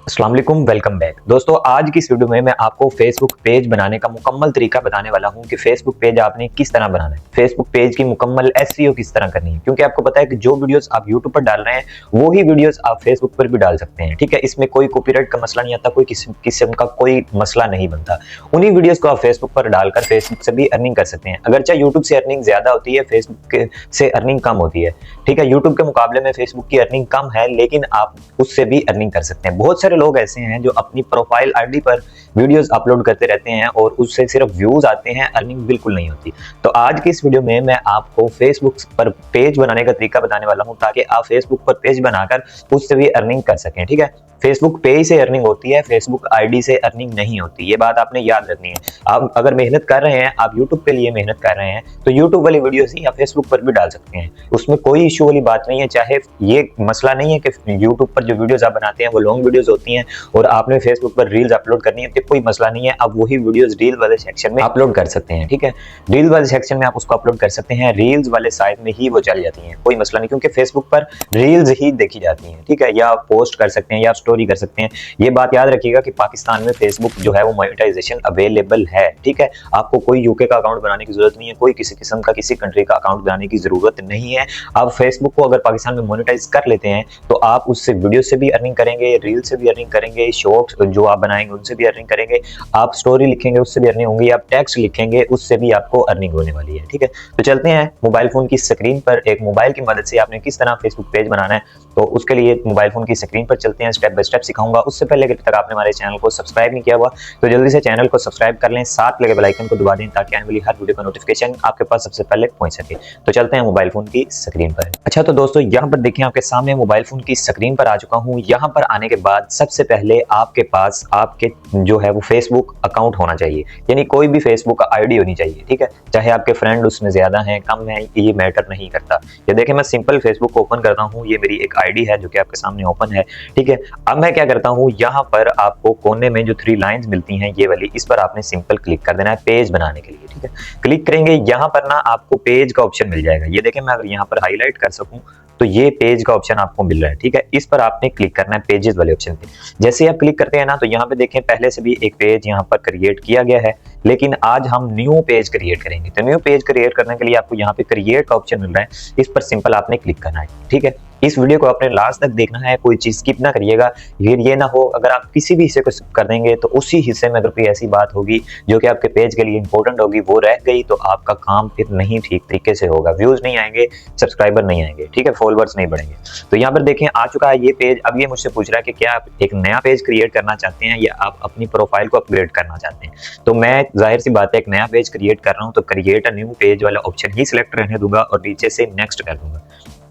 अस्सलाम वालेकुम, welcome back. दोस्तों, आज की इस वीडियो में मैं आपको फेसबुक पेज बनाने का मुकम्मल तरीका बताने वाला हूं कि फेसबुक पेज आपने किस तरह बनाना है, फेसबुक पेज की मुकम्मल एसईओ किस तरह करनी है। क्योंकि आपको पता है कि जो वीडियोस आप यूट्यूब पर डाल रहे हैं वो ही वीडियोस आप फेसबुक पर भी डाल सकते हैं। ठीक है, इसमें कोई कॉपीराइट का मसला नहीं आता, कोई किस्म का कोई मसला नहीं बनता। उन्हीं वीडियोस को आप फेसबुक पर डालकर फेसबुक से भी अर्निंग कर सकते हैं। अगरचे यूट्यूब से अर्निंग ज्यादा होती है, फेसबुक से अर्निंग कम होती है। ठीक है, यूट्यूब के मुकाबले में फेसबुक की अर्निंग कम है, लेकिन आप उससे भी अर्निंग कर सकते हैं। बहुत सारे लोग ऐसे हैं जो अपनी प्रोफाइल आईडी पर वीडियोस अपलोड करते रहते हैं और उससे सिर्फ व्यूज आते हैं, अर्निंग बिल्कुल नहीं होती। तो आज की इस वीडियो में मैं आपको फेसबुक पर पेज बनाने का तरीका बताने वाला हूं ताकि आप फेसबुक पर पेज बनाकर उससे भी अर्निंग कर सकें। ठीक है, फेसबुक पेज से अर्निंग होती है, फेसबुक आईडी से अर्निंग नहीं होती। ये बात आपने याद रखनी है। आप अगर मेहनत कर रहे हैं, आप यूट्यूब के लिए मेहनत कर रहे हैं, तो यूट्यूब वाली वीडियोस ही आप फेसबुक पर भी डाल सकते हैं। उसमें कोई इशू वाली बात नहीं है। चाहे ये मसला नहीं है कि यूट्यूब पर जो वीडियोस आप बनाते हैं वो लॉन्ग वीडियोस होती हैं और आपने फेसबुक पर रील्स अपलोड करनी है, तो कोई मसला नहीं है। आप वही वीडियोस रील वाले सेक्शन में अपलोड कर सकते हैं। ठीक है, रील वाले सेक्शन में आप उसको अपलोड कर सकते हैं, रील्स वाले साइड में ही वो चल जाती हैं, कोई मसला नहीं, क्योंकि फेसबुक पर रील्स ही देखी जाती हैं। ठीक है, या पोस्ट कर सकते हैं या स्टोरी कर सकते हैं। ये बात याद रखिएगा कि पाकिस्तान में फेसबुक जो है वो मोनेटाइजेशन अवेलेबल है। ठीक है, आपको कोई यूके का अकाउंट बनाने की जरूरत नहीं है, कोई किसी किस्म का किसी कंट्री का अकाउंट बनाने की जरूरत नहीं है। आप फेसबुक को अगर पाकिस्तान में मोनेटाइज कर लेते हैं तो आप उससे वीडियो से भी अर्निंग करेंगे, रील से भी अर्निंग करेंगे, शॉर्ट्स जो आप बनाएंगे उनसे भी अर्निंग करेंगे, आप स्टोरी लिखेंगे उससे भी अर्निंग होगी, आप टेक्स्ट लिखेंगे उससे भी आपको अर्निंग होने वाली है। ठीक है, तो चलते हैं मोबाइल फोन की स्क्रीन पर। एक मोबाइल की मदद से आपने किस तरह फेसबुक पेज बनाना है, तो उसके लिए मोबाइल फोन की स्क्रीन पर चलते हैं, स्टेप बाय स्टेप सिखाऊंगा। उससे पहले अगर तक आपने हमारे चैनल को सब्सक्राइब नहीं किया हुआ तो जल्दी से चैनल को सब्सक्राइब कर लें, साथ लगे बेल आइकन को दबा दें ताकि आने वाली हर वीडियो का नोटिफिकेशन आपके पास सबसे पहले पहुंच सके। तो चलते हैं मोबाइल फोन की स्क्रीन पर। अच्छा, तो दोस्तों यहाँ पर देखिए आपके सामने मोबाइल फोन की स्क्रीन पर आ चुका हूँ। यहाँ पर आने के बाद सबसे पहले आपके पास आपके जो है वो फेसबुक अकाउंट होना चाहिए, यानी कोई भी फेसबुक आईडी होनी चाहिए। ठीक है, चाहे आपके फ्रेंड उसमें ज्यादा हैं कम है, ये मैटर नहीं करता। ये देखिए मैं सिंपल फेसबुक ओपन करता हूँ, ये मेरी एक आईडी है जो कि आपके सामने ओपन है। ठीक है, अब मैं क्या करता हूँ, यहाँ पर आपको कोने में जो 3 लाइंस मिलती हैं ये वाली, इस पर आपने सिंपल क्लिक कर देना है पेज बनाने के लिए। ठीक है, क्लिक करेंगे, यहाँ पर ना आपको पेज का ऑप्शन मिल जाएगा। ये देखें मैं अगर यहाँ पर हाईलाइट कर सकूं तो ये पेज का ऑप्शन आपको मिल रहा है। ठीक है, इस पर आपने क्लिक करना है पेजेस वाले ऑप्शन पे। जैसे ही आप क्लिक करते हैं ना तो यहाँ पे देखें पहले से भी एक पेज यहाँ पर क्रिएट किया गया है, लेकिन आज हम न्यू पेज क्रिएट करेंगे। तो न्यू पेज क्रिएट करने के लिए आपको यहाँ पे क्रिएट का ऑप्शन मिल रहा है, इस पर सिंपल आपने क्लिक करना है। ठीक है, इस वीडियो को आपने लास्ट तक देखना है, कोई चीज स्किप ना करिएगा। फिर ये ना हो अगर आप किसी भी हिस्से को स्किप कर देंगे तो उसी हिस्से में अगर कोई ऐसी बात होगी जो कि आपके पेज के लिए इंपॉर्टेंट होगी वो रह गई तो आपका काम फिर नहीं ठीक तरीके से होगा, व्यूज नहीं आएंगे, सब्सक्राइबर नहीं आएंगे। ठीक है, फॉलोअर्स नहीं बढ़ेंगे। तो यहाँ पर देखें आ चुका है ये पेज। अब ये मुझसे पूछ रहा है कि क्या आप एक नया पेज क्रिएट करना चाहते हैं या आप अपनी प्रोफाइल को अपग्रेड करना चाहते हैं। तो मैं जाहिर सी बात है एक नया पेज क्रिएट कर रहा हूँ, तो क्रिएट अ न्यू पेज वाला ऑप्शन ही सिलेक्ट रहने दूंगा और नीचे से नेक्स्ट कर दूंगा।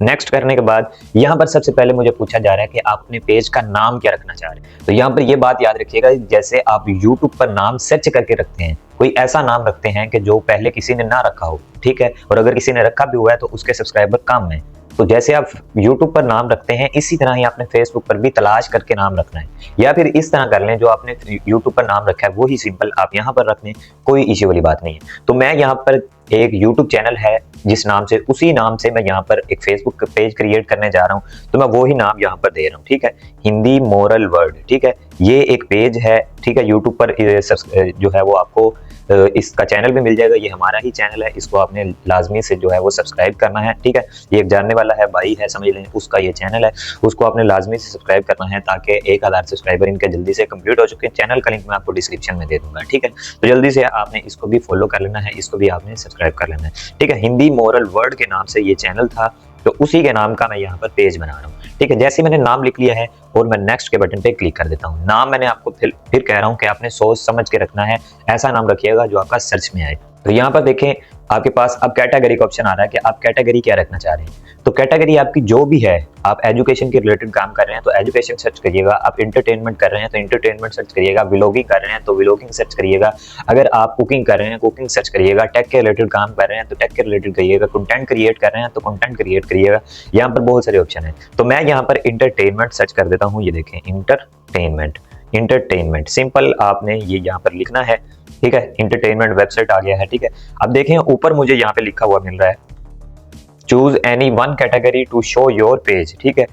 नेक्स्ट करने के बाद यहाँ पर सबसे पहले मुझे पूछा जा रहा है कि आप अपने पेज का नाम क्या रखना चाह रहे हैं। तो यहाँ पर ये बात याद रखिएगा, जैसे आप YouTube पर नाम सर्च करके रखते हैं, कोई ऐसा नाम रखते हैं कि जो पहले किसी ने ना रखा हो। ठीक है, और अगर किसी ने रखा भी हुआ है तो उसके सब्सक्राइबर कम है। तो जैसे आप YouTube पर नाम रखते हैं इसी तरह ही आपने Facebook पर भी तलाश करके नाम रखना है, या फिर इस तरह कर लें जो आपने YouTube पर नाम रखा है वो ही सिंपल आप यहाँ पर रख लें, कोई इश्यू वाली बात नहीं है। तो मैं यहाँ पर एक YouTube चैनल है जिस नाम से, उसी नाम से मैं यहाँ पर एक फेसबुक पेज क्रिएट करने जा रहा हूँ, तो मैं वही नाम यहाँ पर दे रहा हूँ। ठीक है, हिंदी मोरल वर्ड। ठीक है, ये एक पेज है। ठीक है, यूट्यूब पर जो है वो आपको इसका चैनल भी मिल जाएगा, ये हमारा ही चैनल है, इसको आपने लाजमी से जो है वो सब्सक्राइब करना है। ठीक है, ये एक जानने वाला है भाई है, समझ लें, उसका ये चैनल है, उसको आपने लाजमी से सब्सक्राइब करना है ताकि 1000 सब्सक्राइबर इनके जल्दी से कंप्लीट हो चुके हैं। चैनल का लिंक मैं आपको डिस्क्रिप्शन में दे दूंगा। ठीक है, तो जल्दी से आपने इसको भी फॉलो कर लेना है, इसको भी आपने सब्सक्राइब कर लेना है। ठीक है, हिंदी मोरल वर्ड के नाम से ये चैनल था, तो उसी के नाम का मैं यहाँ पर पेज बना रहा हूँ। ठीक है, जैसे मैंने नाम लिख लिया है और मैं नेक्स्ट के बटन पे क्लिक कर देता हूँ। नाम मैंने आपको फिर कह रहा हूँ कि आपने सोच समझ के रखना है, ऐसा नाम रखिएगा जो आपका सर्च में आए। तो यहाँ पर देखें आपके पास अब कैटेगरी का ऑप्शन आ रहा है कि आप कैटेगरी क्या रखना चाह रहे हैं। तो कैटेगरी आपकी जो भी है, आप एजुकेशन के रिलेटेड काम कर रहे हैं तो एजुकेशन सर्च करिएगा, आप एंटरटेनमेंट कर रहे हैं तो एंटरटेनमेंट सर्च करिएगा, व्लॉगिंग कर रहे हैं तो व्लॉगिंग सर्च करिएगा, अगर आप कुकिंग कर रहे हैं कुकिंग सर्च करिएगा, टेक के रिलेटेड काम कर रहे हैं तो टेक के रिलेटेड करिएगा, कंटेंट क्रिएट कर रहे हैं तो कंटेंट क्रिएट करिएगा। यहाँ पर बहुत सारे ऑप्शन है, तो मैं यहाँ पर एंटरटेनमेंट सर्च कर देता हूँ। ये देखें एंटरटेनमेंट, एंटरटेनमेंट सिंपल आपने ये यहाँ पर लिखना है। ठीक है, एंटरटेनमेंट वेबसाइट आ गया है। ठीक है, अब देखें ऊपर मुझे यहाँ पे लिखा हुआ मिल रहा है choose any one category to show your page. ठीक है,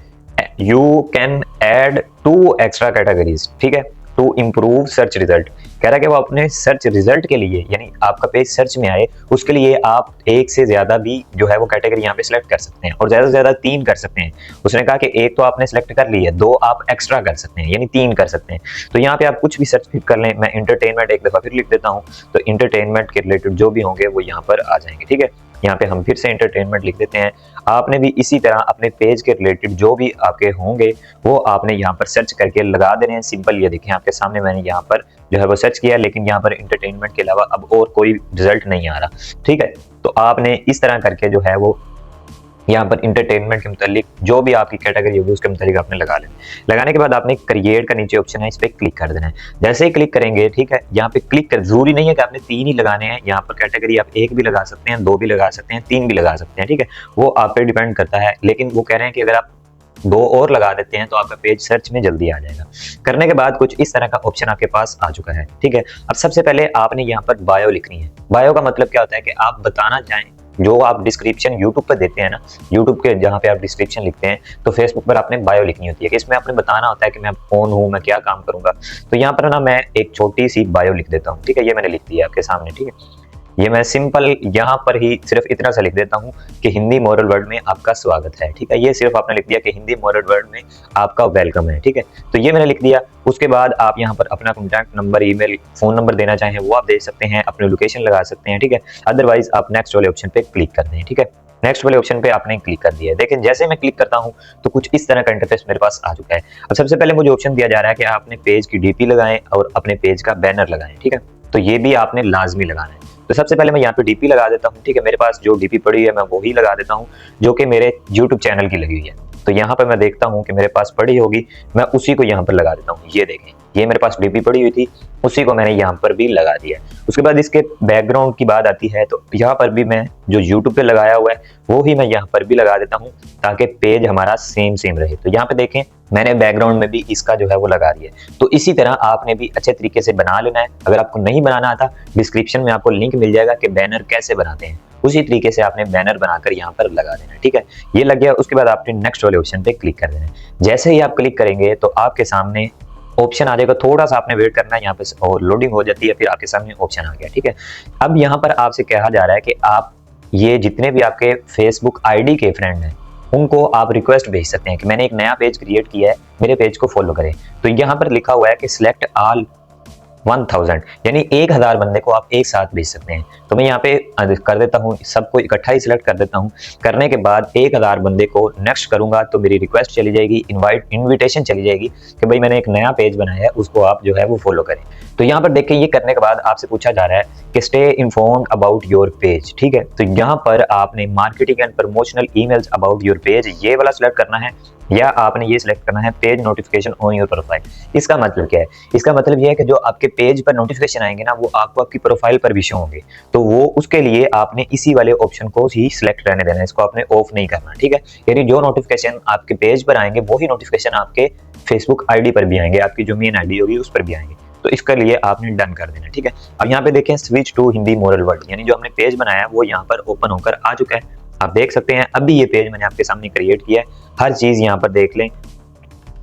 you can add 2 extra categories, ठीक है, टू इम्प्रूव सर्च रिजल्ट। कह रहा है कि वो अपने सर्च रिजल्ट के लिए, यानी आपका पेज सर्च में आए उसके लिए आप एक से ज्यादा भी जो है वो कैटेगरी यहाँ पे सिलेक्ट कर सकते हैं, और ज्यादा से ज्यादा 3 कर सकते हैं। उसने कहा कि एक तो आपने सिलेक्ट कर ली है, 2 आप एक्स्ट्रा कर सकते हैं, यानी 3 कर सकते हैं। तो यहाँ पे आप कुछ भी सर्च कर लें, मैं इंटरटेनमेंट एक दफा फिर लिख देता हूँ, तो इंटरटेनमेंट के रिलेटेड जो भी होंगे वो यहाँ पर आ जाएंगे, ठीक है। यहाँ पे हम फिर से इंटरटेनमेंट लिख देते हैं। आपने भी इसी तरह अपने पेज के रिलेटेड जो भी आपके होंगे वो आपने यहाँ पर सर्च करके लगा देने हैं। सिंपल, ये देखें आपके सामने मैंने यहाँ पर जो है वो सर्च किया, लेकिन यहाँ पर इंटरटेनमेंट के अलावा अब और कोई रिजल्ट नहीं आ रहा, ठीक है। तो आपने इस तरह करके जो है वो यहाँ पर इंटरटेनमेंट के मुतालिक जो भी आपकी कैटेगरी होगी उसके मुतालिक आपने लगा लेना। लगाने के बाद आपने क्रिएट का नीचे ऑप्शन है, इस पर क्लिक कर देना है। जैसे ही क्लिक करेंगे, ठीक है, यहाँ पे क्लिक कर, जरूरी नहीं है कि आपने 3 ही लगाने हैं। यहाँ पर कैटेगरी आप 1 भी लगा सकते हैं, 2 भी लगा सकते हैं, 3 भी लगा सकते हैं, ठीक है, वो आप पे डिपेंड करता है। लेकिन वो कह रहे हैं कि अगर आप 2 और लगा देते हैं तो आपका पेज सर्च में जल्दी आ जाएगा। करने के बाद कुछ इस तरह का ऑप्शन आपके पास आ चुका है, ठीक है। अब सबसे पहले आपने यहाँ पर बायो लिखनी है। बायो का मतलब क्या होता है कि आप बताना चाहें, जो आप डिस्क्रिप्शन यूट्यूब पर देते हैं ना, यूट्यूब के जहाँ पे आप डिस्क्रिप्शन लिखते हैं, तो फेसबुक पर आपने बायो लिखनी होती है कि इसमें आपने बताना होता है कि मैं कौन हूँ, मैं क्या काम करूंगा। तो यहाँ पर ना मैं एक छोटी सी बायो लिख देता हूँ, ठीक है, ये मैंने लिख दिया आपके सामने, ठीक है। ये मैं सिंपल यहाँ पर ही सिर्फ इतना सा लिख देता हूँ कि हिंदी मॉरल वर्ल्ड में आपका स्वागत है, ठीक है। ये सिर्फ आपने लिख दिया कि हिंदी मॉरल वर्ल्ड में आपका वेलकम है, ठीक है। तो ये मैंने लिख दिया। उसके बाद आप यहाँ पर अपना contact number, email, phone number देना चाहें वो आप दे सकते हैं, अपनी लोकेशन लगा सकते हैं, ठीक है। अदरवाइज आप नेक्स्ट वाले ऑप्शन पे क्लिक कर दें, ठीक है। नेक्स्ट वाले ऑप्शन पे आपने क्लिक कर दिया है। लेकिन जैसे मैं क्लिक करता हूं तो कुछ इस तरह का इंटरफेस मेरे पास आ चुका है। अब सबसे पहले मुझे ऑप्शन दिया जा रहा है कि आपने पेज की डीपी लगाएं और अपने पेज का बैनर लगाएं, ठीक है। तो ये भी आपने लाजमी लगाना है। तो सबसे पहले मैं यहाँ पे डीपी लगा देता हूँ, ठीक है। मेरे पास जो डीपी पड़ी है मैं वही लगा देता हूँ जो कि मेरे यूट्यूब चैनल की लगी हुई है। तो यहाँ पर मैं देखता हूँ कि मेरे पास पड़ी होगी, मैं उसी को यहाँ पर लगा देता हूँ। ये देखें, ये मेरे पास डीपी पड़ी हुई थी, उसी को मैंने यहाँ पर भी लगा दिया है। उसके बाद इसके बैकग्राउंड की बात आती है, तो यहाँ पर भी मैं जो यूट्यूब पे लगाया हुआ है वो ही मैं यहाँ पर भी लगा देता हूँ ताकि पेज हमारा सेम रहे। तो यहाँ पे देखें मैंने बैकग्राउंड में भी इसका जो है वो लगा दिया है। तो इसी तरह आपने भी अच्छे तरीके से बना लेना है। अगर आपको नहीं बनाना आता, डिस्क्रिप्शन में आपको लिंक मिल जाएगा कि बैनर कैसे बनाते हैं, उसी तरीके से आपने बैनर बनाकर यहाँ पर लगा देना है, ठीक है। ये लग गया। उसके बाद आपने नेक्स्ट वाले ऑप्शन पे क्लिक कर देना है। जैसे ही आप क्लिक करेंगे तो आपके सामने ऑप्शन आ जाएगा, थोड़ा सा आपने वेट करना है, यहाँ पे लोडिंग हो जाती है, फिर आपके सामने ऑप्शन आ गया, ठीक है। अब यहाँ पर आपसे कहा जा रहा है कि आप ये जितने भी आपके फेसबुक आईडी के फ्रेंड हैं उनको आप रिक्वेस्ट भेज सकते हैं कि मैंने एक नया पेज क्रिएट किया है, मेरे पेज को फॉलो करें। तो यहाँ पर लिखा हुआ है कि सिलेक्ट ऑल 1000, यानी 1000 बंदे को आप एक साथ भेज सकते हैं। तो मैं यहाँ पे कर देता हूँ, सबको इकट्ठा ही सिलेक्ट कर देता हूँ। करने के बाद 1000 बंदे को नेक्स्ट करूंगा तो मेरी रिक्वेस्ट चली जाएगी, इनविटेशन चली जाएगी कि भाई मैंने एक नया पेज बनाया है, उसको आप जो है वो फॉलो करें। तो यहाँ पर देखिए, ये करने के बाद आपसे पूछा जा रहा है कि stay informed about your page, ठीक है। तो यहाँ पर आपने marketing and promotional emails about your page ये वाला सिलेक्ट करना है, या आपने ये सिलेक्ट करना है page notification on your profile. इसका मतलब क्या है? इसका मतलब ये है कि जो आपके पेज पर नोटिफिकेशन आएंगे ना, वो आपको आपकी प्रोफाइल पर भी शो होंगे। तो वो उसके लिए आपने इसी वाले ऑप्शन को ही सिलेक्ट रहने देना है, इसको आपने ऑफ नहीं करना, ठीक है। यानी जो नोटिफिकेशन आपके पेज पर आएंगे वही नोटिफिकेशन आपके फेसबुक आईडी पर भी आएंगे, आपकी जो मेन आईडी होगी उस पर भी आएंगे। तो इसके लिए आपने डन कर देना, ठीक है। अब यहाँ पे देखें switch to Hindi moral world, यानी जो हमने पेज बनाया है वो यहाँ पर ओपन होकर आ चुका है। आप देख सकते हैं अभी ये पेज मैंने आपके सामने क्रिएट किया है। हर चीज यहाँ पर देख लें,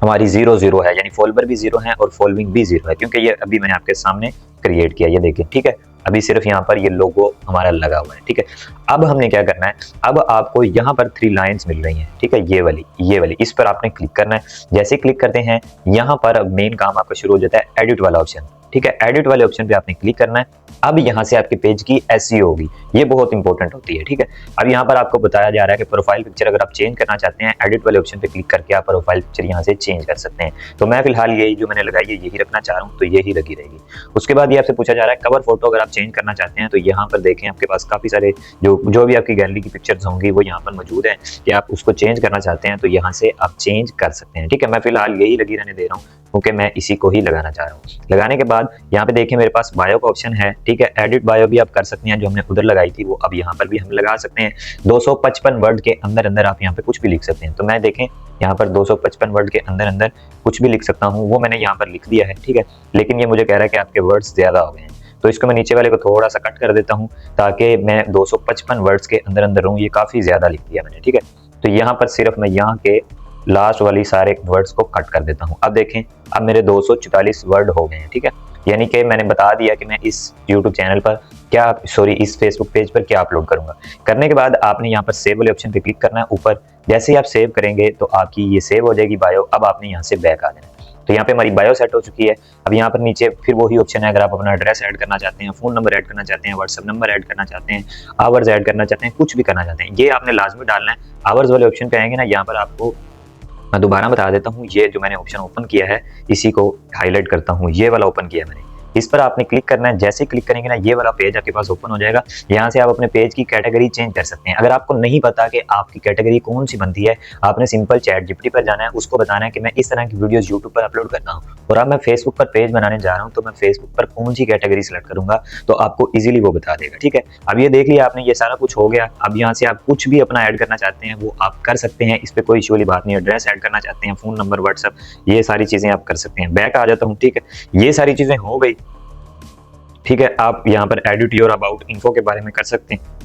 हमारी 0 है, यानी फॉलोवर भी 0 है और फॉलोइंग भी 0 है, क्योंकि ये अभी मैंने आपके सामने क्रिएट किया, ये देखिए, ठीक है। अभी सिर्फ यहाँ पर ये लोगो हमारा लगा हुआ है, ठीक है। अब हमने क्या करना है, अब आपको यहाँ पर 3 लाइंस मिल रही हैं, ठीक है, ये वाली, इस पर आपने क्लिक करना है। जैसे क्लिक करते हैं यहाँ पर अब मेन काम आपका शुरू हो जाता है, एडिट वाला ऑप्शन, ठीक है। एडिट वाले ऑप्शन पे आपने क्लिक करना है। अब यहाँ से आपके पेज की एसईओ होगी, ये बहुत इंपॉर्टेंट होती है, ठीक है। अब यहाँ पर आपको बताया जा रहा है कि प्रोफाइल पिक्चर अगर आप चेंज करना चाहते हैं, एडिट वाले ऑप्शन पे क्लिक करके आप प्रोफाइल पिक्चर यहाँ से चेंज कर सकते हैं। तो मैं फिलहाल यही जो मैंने लगाई है यही रखना चाह रहा हूँ, तो यही लगी रहेगी। उसके बाद ये आपसे पूछा जा रहा है कवर फोटो अगर आप चेंज करना चाहते हैं, तो यहाँ पर देखें आपके पास काफी सारे जो भी आपकी गैलरी की पिक्चर्स होंगी वो यहाँ पर मौजूद है। कि आप उसको चेंज करना चाहते हैं तो यहाँ से आप चेंज कर सकते हैं, ठीक है। मैं फिलहाल यही लगी रहने दे रहा हूँ क्योंकि मैं इसी को ही लगाना चाह रहा हूँ। लगाने के बाद यहाँ पे देखिए मेरे पास बायो का ऑप्शन है, ठीक है। एडिट बायो भी आप कर सकते हैं, जो हमने उधर लगाई थी वो अब यहाँ पर भी हम लगा सकते हैं। 255 वर्ड के अंदर अंदर आप यहाँ पे कुछ भी लिख सकते हैं। तो मैं देखें यहाँ पर 255 वर्ड के अंदर अंदर कुछ भी लिख सकता हूँ, वो मैंने यहाँ पर लिख दिया है, ठीक है। लेकिन ये मुझे कह रहा है कि आपके वर्ड्स ज्यादा हो गए हैं, तो इसको मैं नीचे वाले को थोड़ा सा कट कर देता हूँ ताकि मैं 255 वर्ड्स के अंदर अंदर रहूँ। ये काफी ज्यादा लिख दिया मैंने, ठीक है। तो यहाँ पर सिर्फ मैं यहाँ के लास्ट वाली सारे वर्ड्स को कट कर देता हूँ। अब देखें, अब मेरे 244 वर्ड हो गए हैं, ठीक है। यानी कि मैंने बता दिया कि मैं इस YouTube चैनल पर क्या, सॉरी, इस Facebook पेज पर क्या अपलोड करूंगा। करने के बाद आपने यहाँ पर सेव वाले ऑप्शन पे क्लिक करना है ऊपर। जैसे ही आप सेव करेंगे तो आपकी ये सेव हो जाएगी बायो। अब आपने यहाँ से बैक आ जाना है। तो यहाँ पे हमारी बायो सेट हो चुकी है। अब यहाँ पर नीचे फिर वही ऑप्शन है, अगर आप अपना एड्रेस ऐड करना चाहते हैं, फोन नंबर ऐड करना चाहते हैं, व्हाट्सएप नंबर ऐड करना चाहते हैं, आवर्स ऐड करना चाहते हैं, कुछ भी करना चाहते हैं, ये आपने लाजमी डालना है। आवर्स वाले ऑप्शन पे आएंगे ना, यहाँ पर आपको मैं दोबारा बता देता हूँ, ये जो मैंने ऑप्शन ओपन किया है इसी को हाईलाइट करता हूँ, ये वाला ओपन किया है मैंने। इस पर आपने क्लिक करना है। जैसे क्लिक करेंगे ना, ये वाला पेज आपके पास ओपन हो जाएगा। यहाँ से आप अपने पेज की कैटेगरी चेंज कर सकते हैं। अगर आपको नहीं पता कि आपकी कैटेगरी कौन सी बनती है, आपने सिंपल चैट जीपीटी पर जाना है, उसको बताना है कि मैं इस तरह की वीडियोस यूट्यूब पर अपलोड करता हूँ और अब मैं फेसबुक पर पेज बनाने जा रहा हूँ, तो मैं फेसबुक पर कौन सी कैटेगरी सेलेक्ट करूंगा, तो आपको इजीली वो बता देगा, ठीक है। अब ये देख लिया आपने, ये सारा कुछ हो गया। अब यहाँ से आप कुछ भी अपना ऐड करना चाहते हैं वो आप कर सकते हैं, इस पर कोई इशू वाली बात नहीं है। एड्रेस ऐड करना चाहते हैं, फोन नंबर, व्हाट्सएप, ये सारी चीजें आप कर सकते हैं। बैक आ जाता हूँ, ठीक है। ये सारी चीजें हो गई, ठीक है। आप यहाँ पर एडिट योर अबाउट इन्फो के बारे में कर सकते हैं।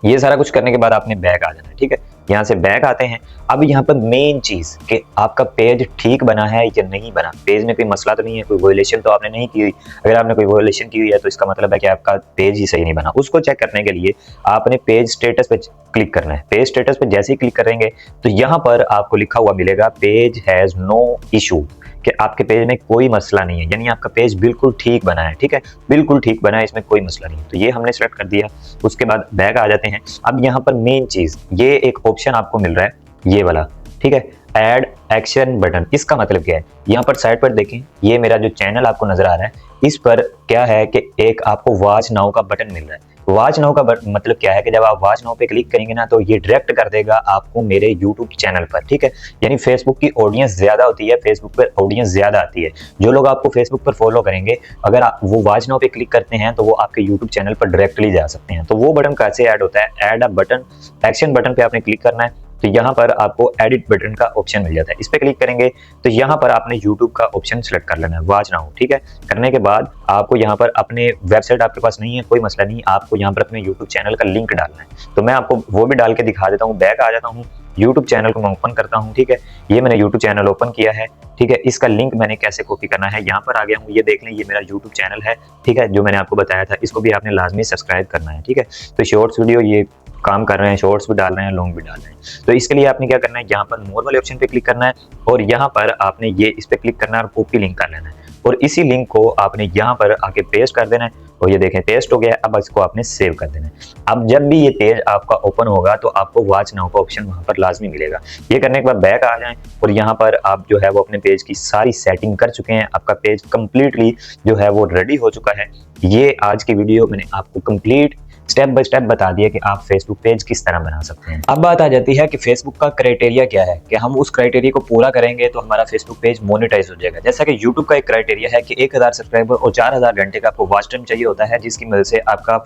ये सारा कुछ करने के बाद आपने बैक आ जाना है, ठीक है। यहाँ से बैक आते हैं। अब यहाँ पर मेन चीज कि आपका पेज ठीक बना है या नहीं बना, पेज में कोई मसला तो नहीं है, कोई वोलेशन तो आपने नहीं की हुई। अगर आपने कोई वोलेशन की हुई है तो इसका मतलब है कि आपका पेज ही सही नहीं बना। उसको चेक करने के लिए आपने पेज स्टेटस पे क्लिक करना है। पेज स्टेटस पे जैसे ही क्लिक करेंगे तो यहाँ पर आपको लिखा हुआ मिलेगा पेज हैज नो इशू, कि आपके पेज में कोई मसला नहीं है, यानी आपका पेज बिल्कुल ठीक बना है, ठीक है, बिल्कुल ठीक बना है, इसमें कोई मसला नहीं है। तो ये हमने सेलेक्ट कर दिया। उसके बाद बैक आ जाते हैं। अब यहाँ पर मेन चीज, ये एक ऑप्शन आपको मिल रहा है, ये वाला, ठीक है, ऐड एक्शन बटन। इसका मतलब क्या है, यहाँ पर साइड पर देखें, ये मेरा जो चैनल आपको नजर आ रहा है, इस पर क्या है कि एक आपको वॉच नाउ का बटन मिल रहा है। वॉच नाउ का मतलब क्या है कि जब आप वॉच नाउ पे क्लिक करेंगे ना, तो ये डायरेक्ट कर देगा आपको मेरे यूट्यूब चैनल पर, ठीक है। यानी फेसबुक की ऑडियंस ज्यादा होती है, फेसबुक पर ऑडियंस ज्यादा आती है। जो लोग आपको फेसबुक पर फॉलो करेंगे, अगर आप वो वॉच नाउ पे क्लिक करते हैं तो वो आपके यूट्यूब चैनल पर डायरेक्टली जा सकते हैं। तो वो बटन कैसे ऐड होता है, add a button, action button पे आपने क्लिक करना है। तो यहाँ पर आपको एडिट बटन का ऑप्शन मिल जाता है। इस पे क्लिक करेंगे तो यहाँ पर आपने YouTube का ऑप्शन सेलेक्ट कर लेना है, वॉच नाउ, ठीक है। करने के बाद आपको यहाँ पर अपने वेबसाइट आपके पास नहीं है, कोई मसला नहीं, आपको यहाँ पर अपने YouTube चैनल का लिंक डालना है। तो मैं आपको वो भी डाल के दिखा देता हूँ। बैक आ जाता हूँ, YouTube चैनल को मैं ओपन करता हूँ, ठीक है। ये मैंने YouTube चैनल ओपन किया है, ठीक है। इसका लिंक मैंने कैसे कॉपी करना है, यहाँ पर आ गया हूँ। ये देख लें, ये मेरा YouTube चैनल है, ठीक है, जो मैंने आपको बताया था। इसको भी आपने लाजमी सब्सक्राइब करना है, ठीक है। तो शॉर्ट्स वीडियो ये काम कर रहे हैं, शॉर्ट्स भी डाल रहे हैं, लॉन्ग भी डाल रहे हैं। तो इसके लिए आपने क्या करना है, यहाँ पर मोर वाले ऑप्शन पे क्लिक करना है और यहाँ पर आपने ये इस पे क्लिक करना है और कॉपी लिंक कर लेना है और इसी लिंक को आपने यहाँ पर आके पेस्ट कर देना है। और ये देखें पेस्ट हो गया है। अब इसको आपने सेव कर देना है। अब जब भी ये पेज आपका ओपन होगा तो आपको वॉच नाउ का ऑप्शन वहां पर लाजमी मिलेगा। ये करने के बाद बैक आ जाएं और यहाँ पर आप जो है वो अपने पेज की सारी सेटिंग कर चुके हैं। आपका पेज कंप्लीटली जो है वो रेडी हो चुका है। ये आज की वीडियो मैंने आपको कंप्लीट स्टेप बाय स्टेप बता दिया कि आप फेसबुक पेज किस तरह बना सकते हैं। अब बात आ जाती है कि फेसबुक का क्राइटेरिया क्या है, कि हम उस क्राइटेरिया को पूरा करेंगे तो हमारा फेसबुक पेज मोनेटाइज हो जाएगा। जैसा कि यूट्यूब का एक क्राइटेरिया है कि 1000 सब्सक्राइबर और 4000 घंटे का आपको वॉच टाइम चाहिए होता है, जिसकी मदद से आपका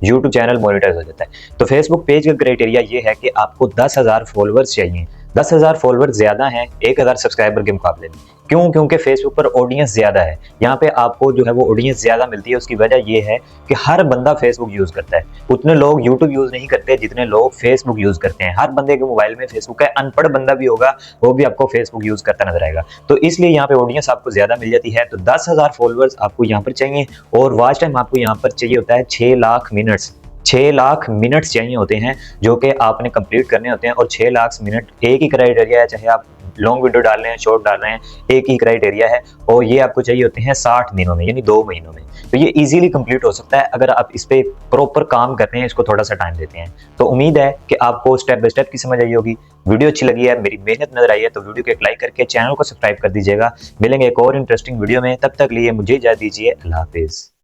यूट्यूब चैनल मोनेटाइज हो जाता है। तो फेसबुक पेज का क्राइटेरिया ये है कि आपको 10,000 फॉलोअर्स चाहिए। 10,000 फॉलोअर्स ज्यादा हैं 1000 सब्सक्राइबर के मुकाबले में। क्यों? क्योंकि फेसबुक पर ऑडियंस ज्यादा है। यहाँ पे आपको जो है वो ऑडियंस ज्यादा मिलती है। उसकी वजह ये है कि हर बंदा फेसबुक यूज करता है। उतने लोग यूट्यूब यूज नहीं करते जितने लोग फेसबुक यूज करते हैं। हर बंदे के मोबाइल में फेसबुक है। अनपढ़ बंदा भी होगा वो भी आपको फेसबुक यूज करता नजर आएगा। तो इसलिए यहाँ पे ऑडियंस आपको ज्यादा मिल जाती है। तो 10,000 फॉलोअर्स आपको यहाँ पर चाहिए और वॉच टाइम आपको यहाँ पर चाहिए होता है 6 लाख मिनट्स। 6 लाख मिनट्स चाहिए होते हैं जो कि आपने कंप्लीट करने होते हैं। और 6 लाख मिनट एक ही क्राइटेरिया है, चाहे आप लॉन्ग वीडियो डाल रहे हैं, शॉर्ट डाल रहे हैं, एक ही क्राइटेरिया है। और ये आपको चाहिए होते हैं 60 दिनों में, यानी 2 महीनों में। तो ये इजीली कंप्लीट हो सकता है अगर आप इस पे प्रॉपर काम करते हैं, इसको थोड़ा सा टाइम देते हैं। तो उम्मीद है कि आपको स्टेप बाय स्टेप की समझ आई होगी। वीडियो अच्छी लगी है, मेरी मेहनत नजर आई है, तो वीडियो को एक लाइक करके चैनल को सब्सक्राइब कर दीजिएगा। मिलेंगे एक और इंटरेस्टिंग वीडियो में, तब तक लिए मुझे इजाजत दीजिए। अल्लाह हाफिज।